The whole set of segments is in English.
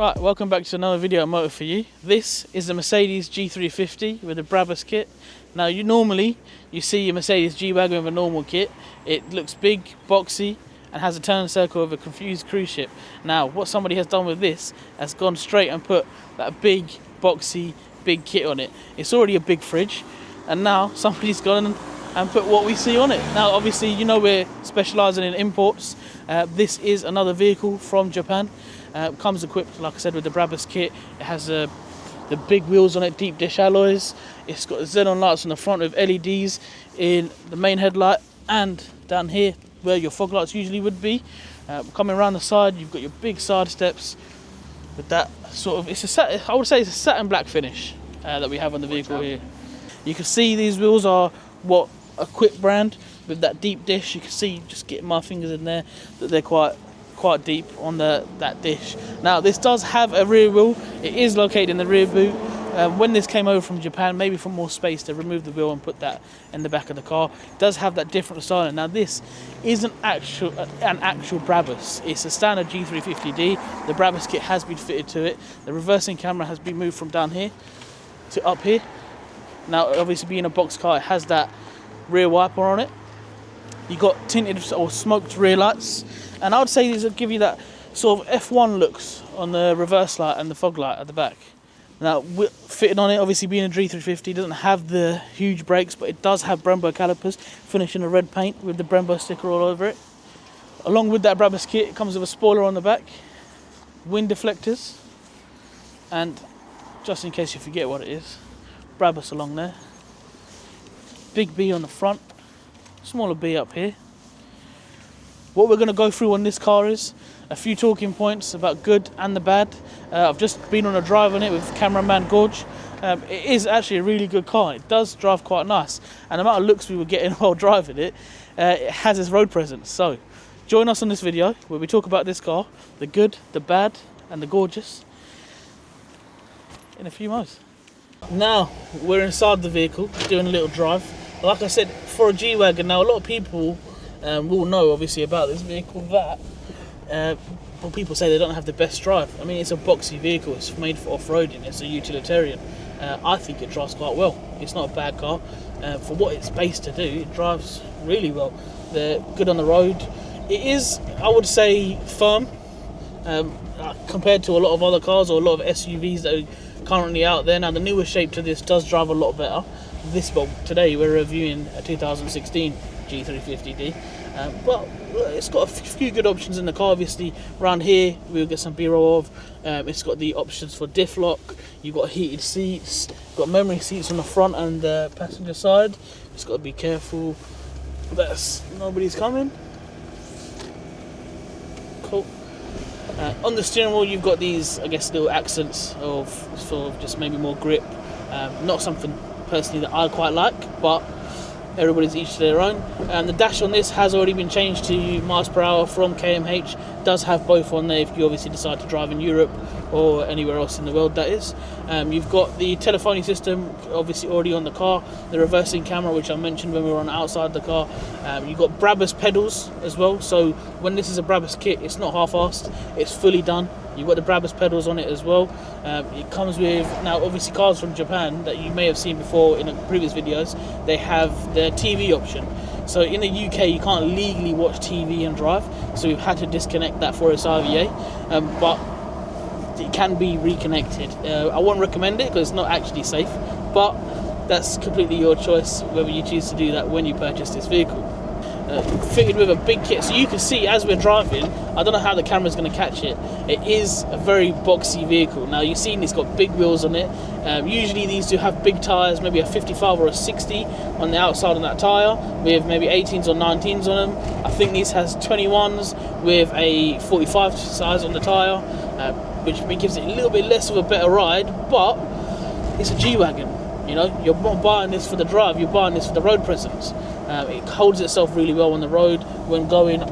Right, welcome back to another video on Motor For You. This is the Mercedes G350 with the Brabus kit. Now normally you see your Mercedes G-Wagon with a normal kit. It looks big, boxy, and has a turn circle of a confused cruise ship. Now what somebody has done with this has gone straight and put that big, boxy, big kit on it. It's already a big fridge, and now somebody's gone and put what we see on it. Now obviously you know we're specialising in imports. This is another vehicle from Japan. Comes equipped, like I said, with the Brabus kit. It has the big wheels on it, deep dish alloys. It's got xenon lights on the front with LEDs in the main headlight and down here where your fog lights usually would be. Coming around the side, you've got your big side steps with that sort of, I would say it's a satin black finish that we have on the vehicle here. You can see these wheels are what a Quick brand with that deep dish. You can see, just getting my fingers in there, that they're quite deep on that dish. Now this does have a rear wheel. It is located in the rear boot. When this came over from Japan, maybe for more space, they removed the wheel and put that in the back of the car. It does have that different styling. Now this isn't an actual Brabus. It's a standard G350D. The Brabus kit has been fitted to it. The reversing camera has been moved from down here to up here. Now obviously being a box car, it has that rear wiper on it. You got tinted or smoked rear lights, and I would say these will give you that sort of F1 looks on the reverse light and the fog light at the back. Now fitted on it, obviously being a G350, doesn't have the huge brakes, but it does have Brembo calipers, finished in a red paint with the Brembo sticker all over it. Along with that Brabus kit, it comes with a spoiler on the back, wind deflectors, and just in case you forget what it is, Brabus along there. Big B on the front, smaller B up here. What we're going to go through on this car is a few talking points about good and the bad. I've just been on a drive on it with cameraman Gorge. It is actually a really good car. It does drive quite nice, and the amount of looks we were getting while driving it, it has its road presence. So join us on this video where we talk about this car, the good, the bad, and the gorgeous, in a few moments. Now we're inside the vehicle doing a little drive. Like I said, for a G-Wagon, now a lot of people will know obviously about this vehicle that well, people say they don't have the best drive. I mean, it's a boxy vehicle, it's made for off-roading, it's a utilitarian. I think it drives quite well. It's not a bad car. For what it's based to do, it drives really well. They're good on the road. It is, I would say, firm compared to a lot of other cars or a lot of SUVs that are currently out there. Now the newer shape to this does drive a lot better. Today we're reviewing a 2016 G350D, but it's got a few good options in the car. Obviously around here we'll get some B-roll of. It's got the options for diff lock, you've got heated seats, got memory seats on the front and the passenger side. Just got to be careful that nobody's coming. Cool. On the steering wheel you've got these, I guess, little accents of sort of just maybe more grip. Not something personally that I quite like, but everybody's each to their own. And the dash on this has already been changed to miles per hour from kmh. Does have both on there if you obviously decide to drive in Europe or anywhere else in the world, that is. You've got the telephony system obviously already on the car, the reversing camera, which I mentioned when we were on outside the car. You've got Brabus pedals as well, so when this is a Brabus kit, it's not half-assed, it's fully done. You've got the Brabus pedals on it as well. It comes with, now obviously cars from Japan that you may have seen before in previous videos, they have the TV option. So in the UK you can't legally watch TV and drive, so we've had to disconnect that for its RVA, but it can be reconnected. I won't recommend it because it's not actually safe, but that's completely your choice whether you choose to do that when you purchase this vehicle. Fitted with a big kit, so you can see as we're driving, I don't know how the camera's going to catch it, it is a very boxy vehicle. Now you've seen it's got big wheels on it. Usually these do have big tyres, maybe a 55 or a 60 on the outside of that tyre, with maybe 18s or 19s on them. I think this has 21s with a 45 size on the tyre, which gives it a little bit less of a better ride, but it's a G-Wagon. You know, you're not buying this for the drive, you're buying this for the road presence. It holds itself really well on the road when driving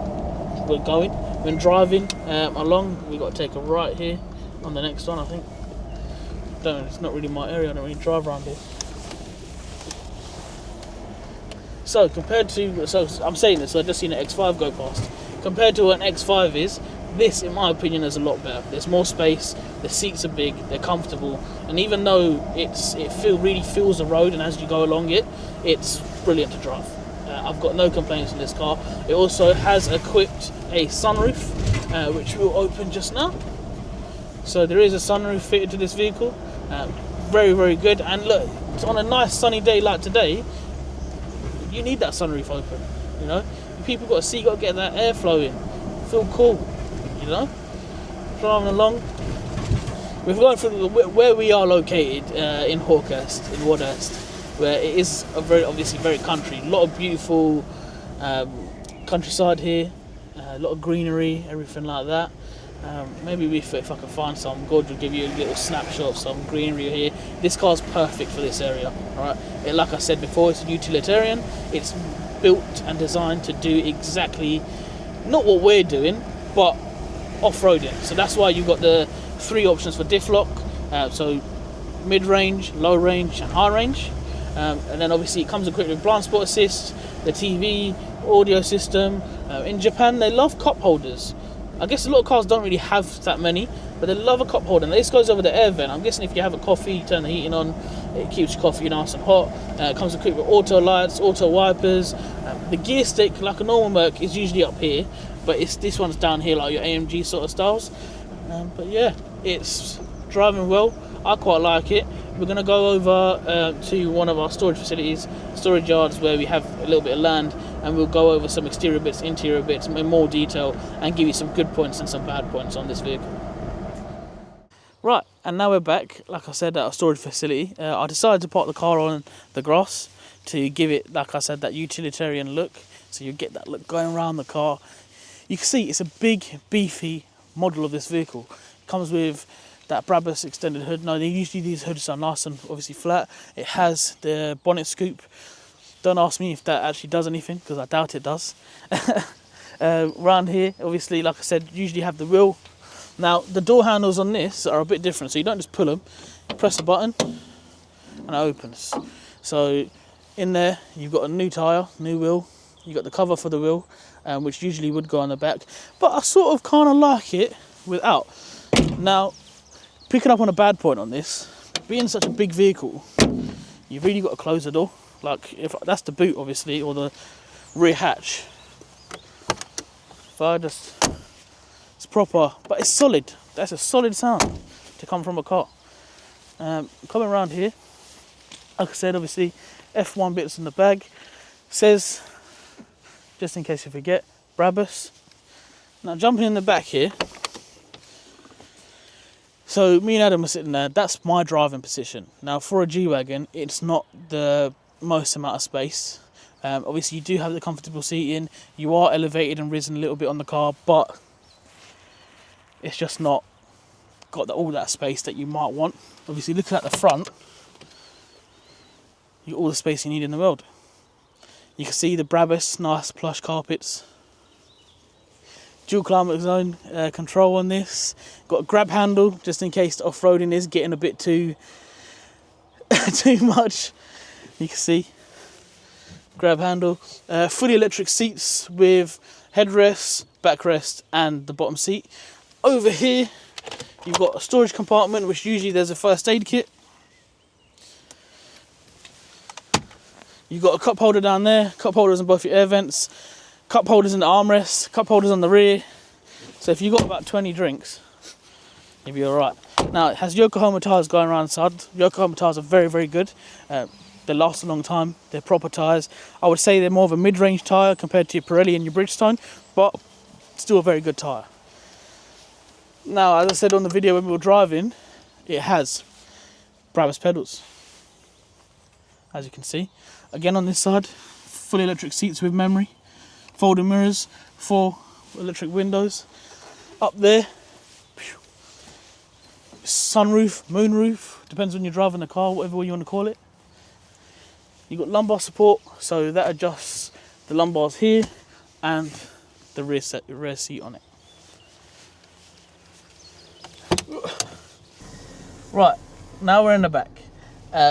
along. We've got to take a right here on the next one, I think. It's not really my area, I don't really drive around here. So compared to, I'm saying this, so I've just seen an X5 go past. Compared to what an X5 is, This, in my opinion, is a lot better. There's more space, the seats are big, they're comfortable, and even though it really feels the road, and as you go along it, it's brilliant to drive. I've got no complaints on this car. It also has equipped a sunroof, which will open just now. So there is a sunroof fitted to this vehicle. Very, very good. And look, on a nice sunny day like today, you need that sunroof open. You know, people got to see, got to get that airflow in. Feel cool. You know, driving along. We've gone through where we are located in Hawkhurst, in Wadhurst, where it is obviously very country. A lot of beautiful countryside here, a lot of greenery, everything like that. Maybe if I can find some, God will give you a little snapshot of some greenery here. This car's perfect for this area, right? Like I said before, it's a utilitarian. It's built and designed to do exactly, not what we're doing, but off-roading. So that's why you've got the 3 options for diff lock, so mid-range, low range and high range. And then obviously it comes equipped with blind spot assist, the TV, audio system. In Japan they love cup holders. I guess a lot of cars don't really have that many, but they love a cup holder. And this goes over the air vent. I'm guessing if you have a coffee, you turn the heating on, it keeps your coffee nice and hot. It comes equipped with auto lights, auto wipers. The gear stick, like a normal Merc, is usually up here, but this one's down here, like your AMG sort of styles. But yeah, it's driving well. I quite like it. We're going to go over to one of our storage facilities, storage yards, where we have a little bit of land, and we'll go over some exterior bits, interior bits in more detail, and give you some good points and some bad points on this vehicle. Right, and now we're back, like I said, at our storage facility. I decided to park the car on the grass to give it, like I said, that utilitarian look. So you get that look going around the car. You can see it's a big, beefy model of this vehicle. It comes with that Brabus extended hood. Now, usually these hoods are nice and obviously flat. It has the bonnet scoop. Don't ask me if that actually does anything, because I doubt it does. Around here, obviously, like I said, usually have the wheel. Now, the door handles on this are a bit different, so you don't just pull them. You press a button, and it opens. So, in there, you've got a new tyre, new wheel. You've got the cover for the wheel, which usually would go on the back. But I sort of kind of like it without. Now, picking up on a bad point on this, being such a big vehicle, you've really got to close the door. Like, if that's the boot, obviously, or the rear hatch. If I just, it's proper, but it's solid. That's a solid sound to come from a car. Coming around here, like I said, obviously, F1 bits in the bag. Says, just in case you forget, Brabus. Now, jumping in the back here. So me and Adam are sitting there. That's my driving position. Now, for a G-Wagon, it's not the most amount of space. Obviously, you do have the comfortable seating. You are elevated and risen a little bit on the car, but it's just not got all that space that you might want. Obviously, looking at the front, you got all the space you need in the world. You can see the Brabus, nice plush carpets. Dual climate zone control on this. Got a grab handle just in case the off-roading is getting a bit too much. You can see grab handle. Fully electric seats with headrests, backrest, and the bottom seat. Over here, you've got a storage compartment, which usually there's a first aid kit. You've got a cup holder down there, cup holders on both your air vents, cup holders in the armrests, cup holders on the rear. So if you've got about 20 drinks, you'll be alright. Now, it has Yokohama tyres going around the side. Yokohama tyres are very, very good. They last a long time. They're proper tyres. I would say they're more of a mid-range tyre compared to your Pirelli and your Bridgestone, but still a very good tyre. Now, as I said on the video when we were driving, it has Brabus pedals, as you can see. Again, on this side, fully electric seats with memory, folding mirrors, 4 electric windows. Up there, sunroof, moonroof, depends when you're driving the car, whatever you want to call it. You've got lumbar support, so that adjusts the lumbars here and the rear seat on it. Right, now we're in the back.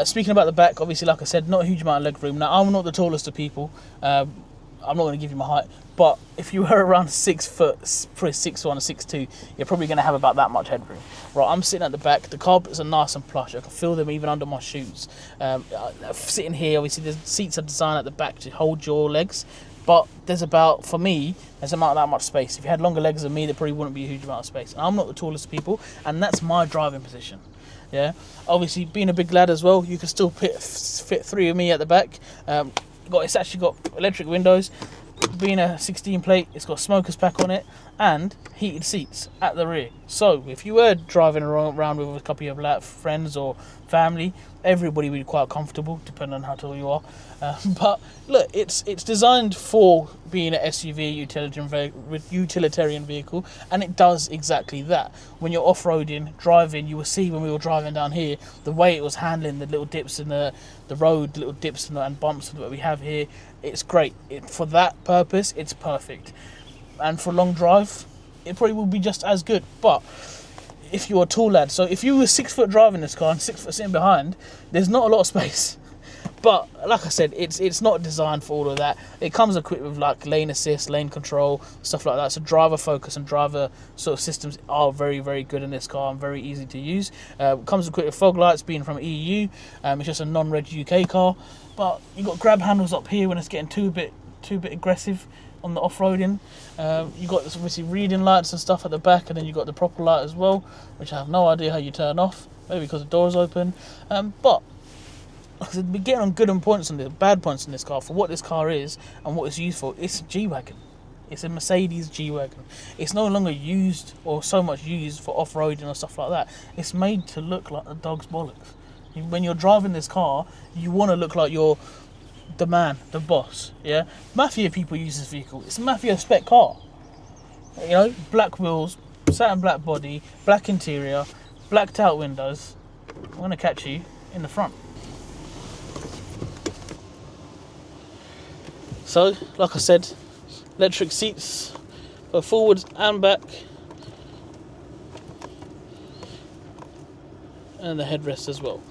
Speaking about the back, obviously, like I said, not a huge amount of leg room. Now, I'm not the tallest of people. I'm not going to give you my height. But if you were around 6 foot, probably 6'1", 6'2", you're probably going to have about that much headroom. Right, I'm sitting at the back. The carpets are nice and plush. I can feel them even under my shoes. Sitting here, obviously, the seats are designed at the back to hold your legs. But there's about, for me, there's about that much space. If you had longer legs than me, there probably wouldn't be a huge amount of space. And I'm not the tallest people, and that's my driving position. Yeah, obviously, being a big lad as well, you can still fit 3 of me at the back. It's actually got electric windows. Being a 16 plate, it's got a smoker's pack on it and heated seats at the rear. So if you were driving around with a couple of friends or family, everybody would be quite comfortable, depending on how tall you are. But look, it's designed for being an SUV, utilitarian vehicle, and it does exactly that. When you're off-roading, driving, you will see when we were driving down here, the way it was handling the little dips in the road, little dips and bumps that we have here. It's great. For that purpose, it's perfect. And for long drive, it probably will be just as good. But if you're a tall lad, so if you were 6 foot driving this car and 6 foot sitting behind, there's not a lot of space. But like I said, it's not designed for all of that. It comes equipped with like lane assist, lane control, stuff like that. So driver focus and driver sort of systems are very, very good in this car and very easy to use. Comes equipped with fog lights, being from EU. It's just a non-reg UK car. But you've got grab handles up here when it's getting too bit aggressive on the off-roading. You've got this obviously reading lights and stuff at the back, and then you've got the proper light as well, which I have no idea how you turn off. Maybe because the door's open. But we're getting on good points on the bad points in this car for what this car is and what it's used for. It's a G-Wagon. It's a Mercedes G-Wagon. It's no longer used or so much used for off-roading or stuff like that. It's made to look like a dog's bollocks. When you're driving this car, you want to look like you're the man, the boss. Yeah, mafia people use this vehicle. It's a mafia spec car. You know, black wheels, satin black body, black interior, blacked out windows. I'm gonna catch you in the front. So, like I said, electric seats for forwards and back, and the headrest as well.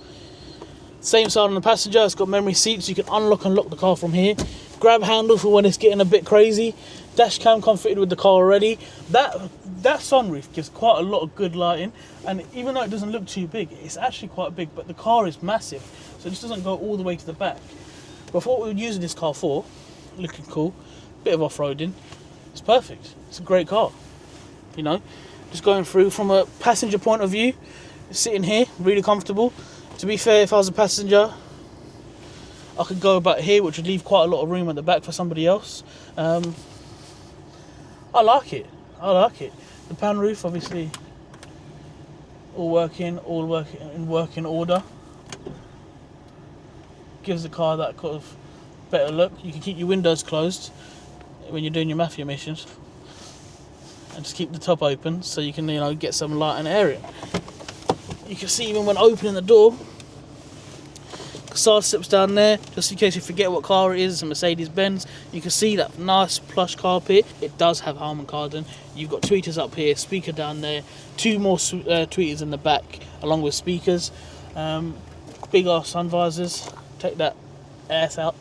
Same side on the passenger, it's got memory seats. You can unlock and lock the car from here. Grab handle for when it's getting a bit crazy. Dash cam come fitted with the car already. That sunroof gives quite a lot of good lighting, and even though it doesn't look too big, it's actually quite big, but the car is massive, so it just doesn't go all the way to the back. But for what we were using this car for, looking cool, bit of off-roading, it's perfect. It's a great car. You know, just going through from a passenger point of view, sitting here, really comfortable. To be fair, if I was a passenger, I could go about here, which would leave quite a lot of room at the back for somebody else. I like it. The pan roof, obviously, all working in working order. Gives the car that kind of better look. You can keep your windows closed when you're doing your mafia missions, and just keep the top open so you can, you know, get some light and air in. You can see even when opening the door, side steps down there, just in case you forget what car it is. It's a Mercedes-Benz. You can see that nice plush carpet. It does have Harman Kardon. You've got tweeters up here, speaker down there, 2 more tweeters in the back along with speakers. Big ass sun visors. Take that ass out.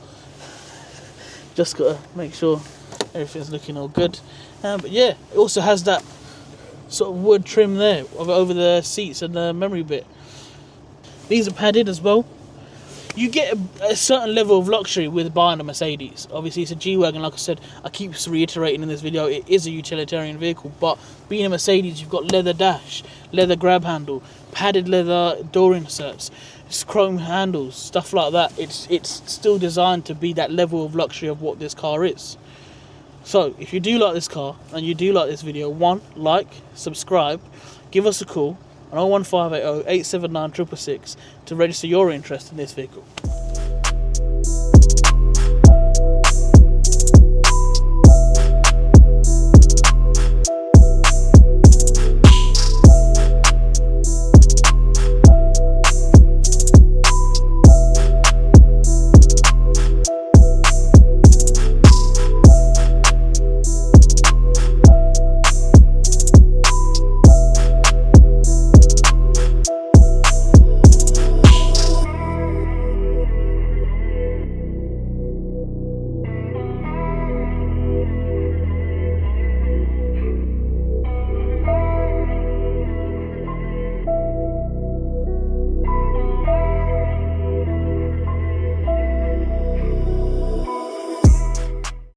Just gotta make sure everything's looking all good. But yeah, it also has that sort of wood trim there over the seats and the memory bit. These are padded as well. You get a certain level of luxury with buying a Mercedes. Obviously it's a G-Wagon, like I said, I keep reiterating in this video, it is a utilitarian vehicle, but being a Mercedes, you've got leather dash, leather grab handle, padded leather door inserts, chrome handles, stuff like that. It's still designed to be that level of luxury of what this car is. So, if you do like this car, and you do like this video, like, subscribe, give us a call on 01580 879 666 to register your interest in this vehicle.